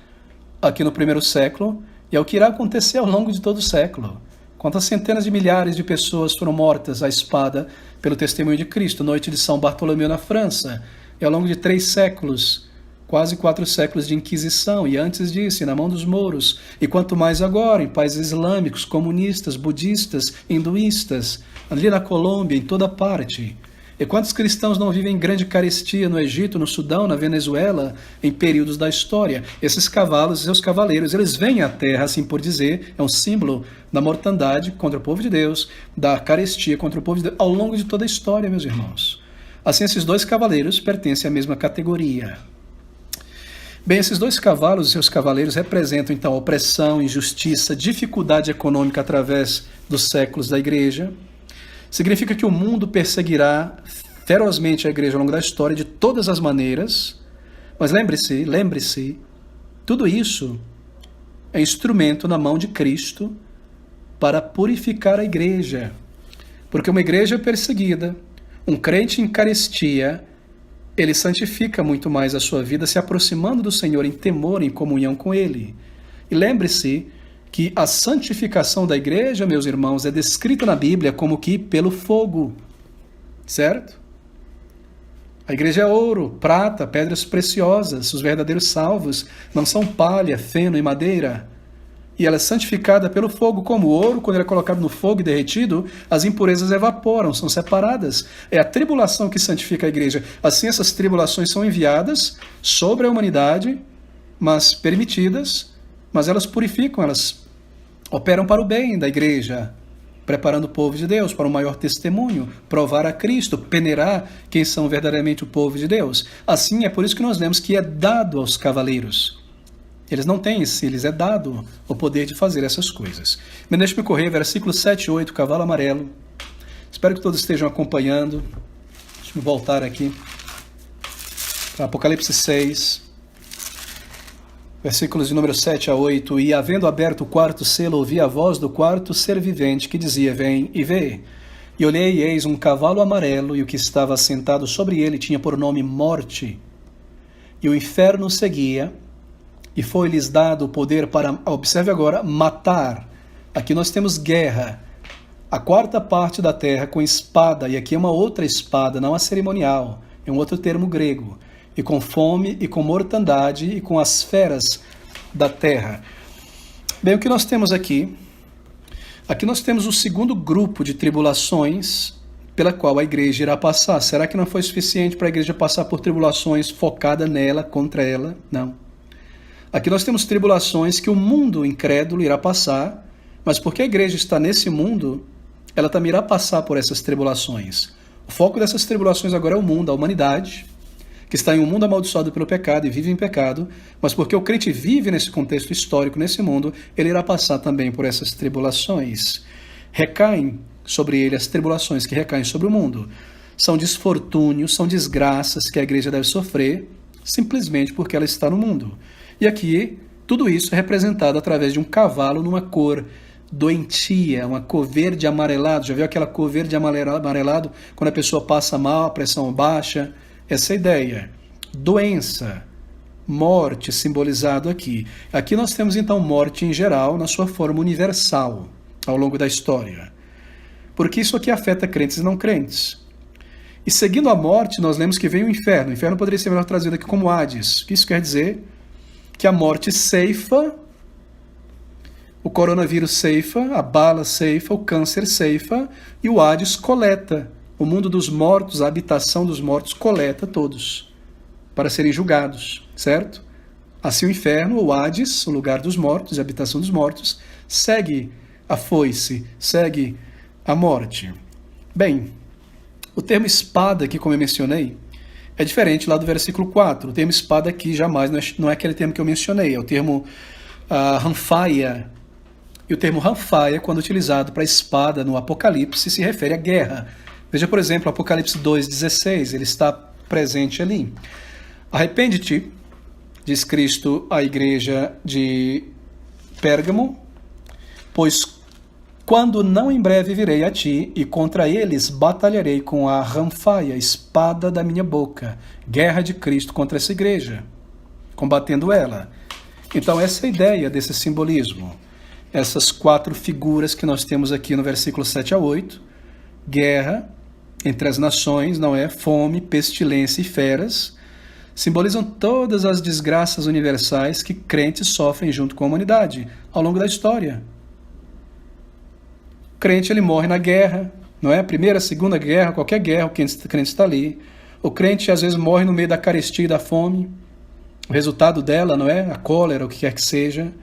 aqui no primeiro século, e é o que irá acontecer ao longo de todo o século. Quantas centenas de milhares de pessoas foram mortas à espada pelo testemunho de Cristo, noite de São Bartolomeu na França, e ao longo de 3 séculos, quase 4 séculos de Inquisição, e antes disso, na mão dos mouros, e quanto mais agora, em países islâmicos, comunistas, budistas, hinduístas, ali na Colômbia, em toda parte. E quantos cristãos não vivem em grande carestia no Egito, no Sudão, na Venezuela, em períodos da história? Esses cavalos e seus cavaleiros, eles vêm à terra, assim por dizer, é um símbolo da mortandade contra o povo de Deus, da carestia contra o povo de Deus, ao longo de toda a história, meus irmãos. Assim, esses 2 cavaleiros pertencem à mesma categoria. Bem, esses 2 cavalos e seus cavaleiros representam, então, opressão, injustiça, dificuldade econômica através dos séculos da igreja. Significa que o mundo perseguirá ferozmente a igreja ao longo da história de todas as maneiras, mas lembre-se, tudo isso é instrumento na mão de Cristo para purificar a igreja. Porque uma igreja perseguida, um crente em carestia, ele santifica muito mais a sua vida se aproximando do Senhor em temor, em comunhão com Ele. E lembre-se que a santificação da igreja, meus irmãos, é descrita na Bíblia como que pelo fogo, certo? A igreja é ouro, prata, pedras preciosas, os verdadeiros salvos não são palha, feno e madeira. E ela é santificada pelo fogo, como o ouro, quando ele é colocado no fogo e derretido, as impurezas evaporam, são separadas. É a tribulação que santifica a igreja. Assim, essas tribulações são enviadas sobre a humanidade, mas permitidas, mas elas purificam, elas operam para o bem da igreja, preparando o povo de Deus para um maior testemunho, provar a Cristo, peneirar quem são verdadeiramente o povo de Deus. Assim, é por isso que nós lemos que é dado aos cavaleiros. Eles não têm lhes é dado o poder de fazer essas coisas. Mas deixe-me correr, versículo 7 e 8, cavalo amarelo. Espero que todos estejam acompanhando. Deixe-me voltar aqui para Apocalipse 6. Versículos de número 7 a 8. E havendo aberto o 4º selo, ouvi a voz do 4º ser vivente que dizia: vem e vê. E olhei e eis um cavalo amarelo, e o que estava assentado sobre ele tinha por nome Morte. E o inferno seguia, e foi-lhes dado o poder para, observe agora, matar. Aqui nós temos guerra. A 4ª parte da terra com espada, e aqui é uma outra espada, não a cerimonial, é um outro termo grego. E com fome, e com mortandade, e com as feras da terra. Bem, o que nós temos aqui? Aqui nós temos o 2º grupo de tribulações pela qual a igreja irá passar. Será que não foi suficiente para a igreja passar por tribulações focada nela, contra ela? Não. Aqui nós temos tribulações que o mundo incrédulo irá passar, mas porque a igreja está nesse mundo, ela também irá passar por essas tribulações. O foco dessas tribulações agora é o mundo, a humanidade, que está em um mundo amaldiçoado pelo pecado e vive em pecado, mas porque o crente vive nesse contexto histórico, nesse mundo, ele irá passar também por essas tribulações. Recaem sobre ele as tribulações que recaem sobre o mundo. São desfortúnios, são desgraças que a igreja deve sofrer, simplesmente porque ela está no mundo. E aqui, tudo isso é representado através de um cavalo numa cor doentia, uma cor verde amarelado. Já viu aquela cor verde amarelado quando a pessoa passa mal, a pressão baixa? Essa é a ideia. Doença, morte simbolizado aqui. Aqui nós temos então morte em geral, na sua forma universal, ao longo da história. Porque isso aqui afeta crentes e não crentes. E seguindo a morte, nós lemos que vem o inferno. O inferno poderia ser melhor trazido aqui como Hades. O que isso quer dizer? Que a morte ceifa, o coronavírus ceifa, a bala ceifa, o câncer ceifa, e o Hades coleta. O mundo dos mortos, a habitação dos mortos, coleta todos, para serem julgados, certo? Assim o inferno, o Hades, o lugar dos mortos, a habitação dos mortos, segue a foice, segue a morte. Bem, o termo espada aqui, como eu mencionei, é diferente lá do versículo 4. O termo espada aqui jamais não é aquele termo que eu mencionei, é o termo ranfaia. E o termo ranfaia, quando utilizado para espada no Apocalipse, se refere à guerra. Veja, por exemplo, Apocalipse 2,16, ele está presente ali. Arrepende-te, Diz Cristo à igreja de Pérgamo: pois quando não em breve virei a ti, e contra eles batalharei com a ranfaia, espada da minha boca. Guerra de Cristo contra essa igreja, combatendo ela. Então essa é a ideia desse simbolismo. Essas 4 figuras que nós temos aqui no versículo 7 a 8. Guerra entre as nações, não é? Fome, pestilência e feras, simbolizam todas as desgraças universais que crentes sofrem junto com a humanidade ao longo da história. O crente, ele morre na guerra, não é? Primeira, segunda guerra, qualquer guerra, o crente está ali. O crente, às vezes, morre no meio da carestia e da fome. O resultado dela, não é? A cólera, o que quer que seja.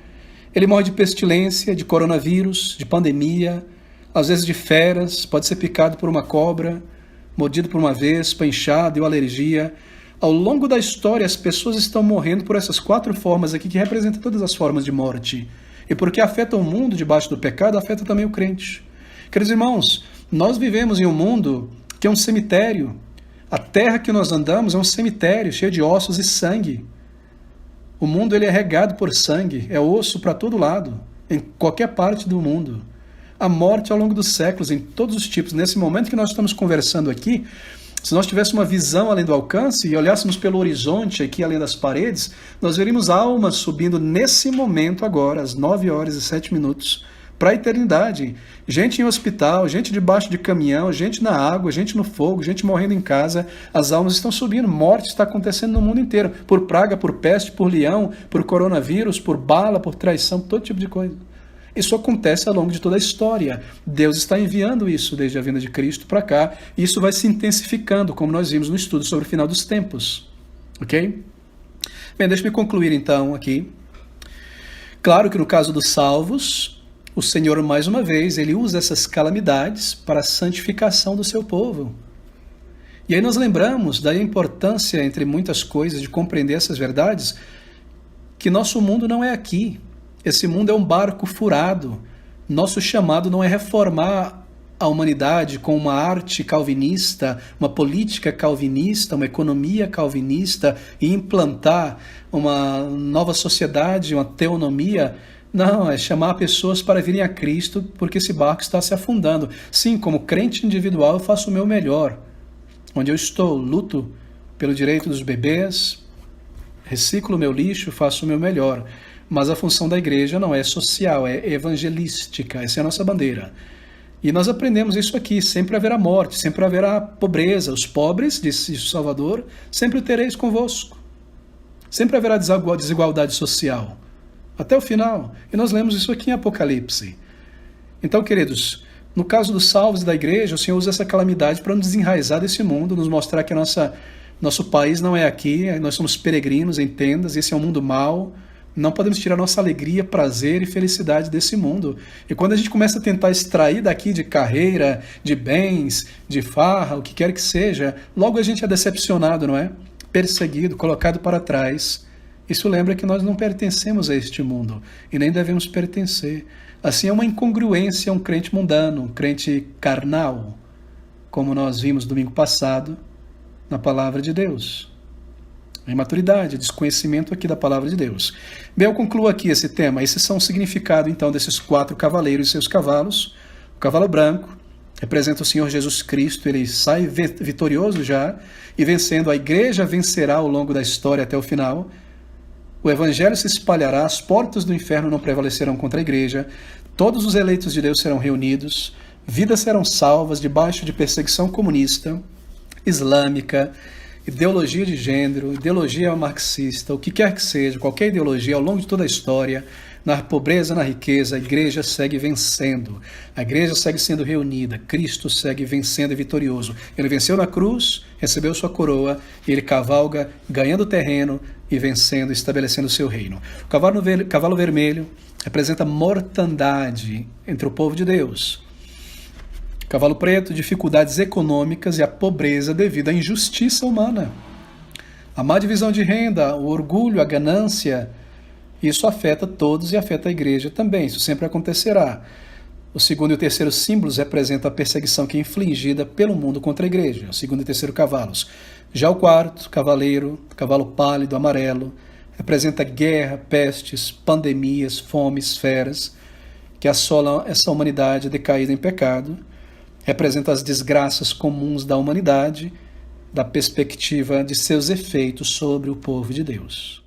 Ele morre de pestilência, de coronavírus, de pandemia, às vezes de feras, pode ser picado por uma cobra, mordido por uma vespa, inchado ou alergia. Ao longo da história, as pessoas estão morrendo por essas 4 formas aqui, que representam todas as formas de morte. E porque afeta o mundo debaixo do pecado, afeta também o crente. Queridos irmãos, nós vivemos em um mundo que é um cemitério. A terra que nós andamos é um cemitério, cheio de ossos e sangue. O mundo, ele é regado por sangue, é osso para todo lado, em qualquer parte do mundo. A morte ao longo dos séculos, em todos os tipos. Nesse momento que nós estamos conversando aqui, se nós tivéssemos uma visão além do alcance e olhássemos pelo horizonte aqui, além das paredes, nós veríamos almas subindo nesse momento agora, às 9h07, para a eternidade. Gente em hospital, gente debaixo de caminhão, gente na água, gente no fogo, gente morrendo em casa. As almas estão subindo, morte está acontecendo no mundo inteiro. Por praga, por peste, por leão, por coronavírus, por bala, por traição, todo tipo de coisa. Isso acontece ao longo de toda a história. Deus está enviando isso desde a vinda de Cristo para cá, e isso vai se intensificando, como nós vimos no estudo sobre o final dos tempos. Ok? Bem, deixa-me concluir então aqui. Claro que no caso dos salvos, o Senhor, mais uma vez, ele usa essas calamidades para a santificação do seu povo. E aí nós lembramos da importância, entre muitas coisas, de compreender essas verdades, que nosso mundo não é aqui. Esse mundo é um barco furado. Nosso chamado não é reformar a humanidade com uma arte calvinista, uma política calvinista, uma economia calvinista e implantar uma nova sociedade, uma teonomia. Não, é chamar pessoas para virem a Cristo, porque esse barco está se afundando. Sim, como crente individual, eu faço o meu melhor. Onde eu estou, luto pelo direito dos bebês, reciclo o meu lixo, faço o meu melhor. Mas a função da igreja não é social, é evangelística. Essa é a nossa bandeira. E nós aprendemos isso aqui. Sempre haverá morte, sempre haverá pobreza. Os pobres, disse Salvador, sempre o tereis convosco. Sempre haverá desigualdade social. Até o final. E nós lemos isso aqui em Apocalipse. Então, queridos, no caso dos salvos e da igreja, o Senhor usa essa calamidade para nos desenraizar desse mundo, nos mostrar que nosso país não é aqui, nós somos peregrinos em tendas, esse é um mundo mau. Não podemos tirar nossa alegria, prazer e felicidade desse mundo. E quando a gente começa a tentar extrair daqui de carreira, de bens, de farra, o que quer que seja, logo a gente é decepcionado, não é? Perseguido, colocado para trás. Isso lembra que nós não pertencemos a este mundo e nem devemos pertencer. Assim é uma incongruência um crente mundano, um crente carnal, como nós vimos domingo passado na palavra de Deus. Imaturidade, desconhecimento aqui da palavra de Deus. Bem, eu concluo aqui esse tema. Esses são o significado, então, desses 4 cavaleiros e seus cavalos. O cavalo branco representa o Senhor Jesus Cristo. Ele sai vitorioso já e vencendo. A igreja vencerá ao longo da história até o final. O evangelho se espalhará, as portas do inferno não prevalecerão contra a igreja. Todos os eleitos de Deus serão reunidos. Vidas serão salvas debaixo de perseguição comunista, islâmica, ideologia de gênero, ideologia marxista, o que quer que seja, qualquer ideologia, ao longo de toda a história, na pobreza, na riqueza, a igreja segue vencendo. A igreja segue sendo reunida. Cristo segue vencendo e vitorioso. Ele venceu na cruz, recebeu sua coroa, e ele cavalga, ganhando terreno e vencendo, estabelecendo o seu reino. O cavalo vermelho representa mortandade entre o povo de Deus. Cavalo preto, dificuldades econômicas e a pobreza devido à injustiça humana. A má divisão de renda, o orgulho, a ganância, isso afeta todos e afeta a igreja também. Isso sempre acontecerá. O segundo e o terceiro símbolos representam a perseguição que é infligida pelo mundo contra a igreja. O segundo e terceiro cavalos. Já o quarto, cavaleiro, cavalo pálido, amarelo, representa guerra, pestes, pandemias, fomes, feras, que assolam essa humanidade decaída em pecado. Representa as desgraças comuns da humanidade, da perspectiva de seus efeitos sobre o povo de Deus.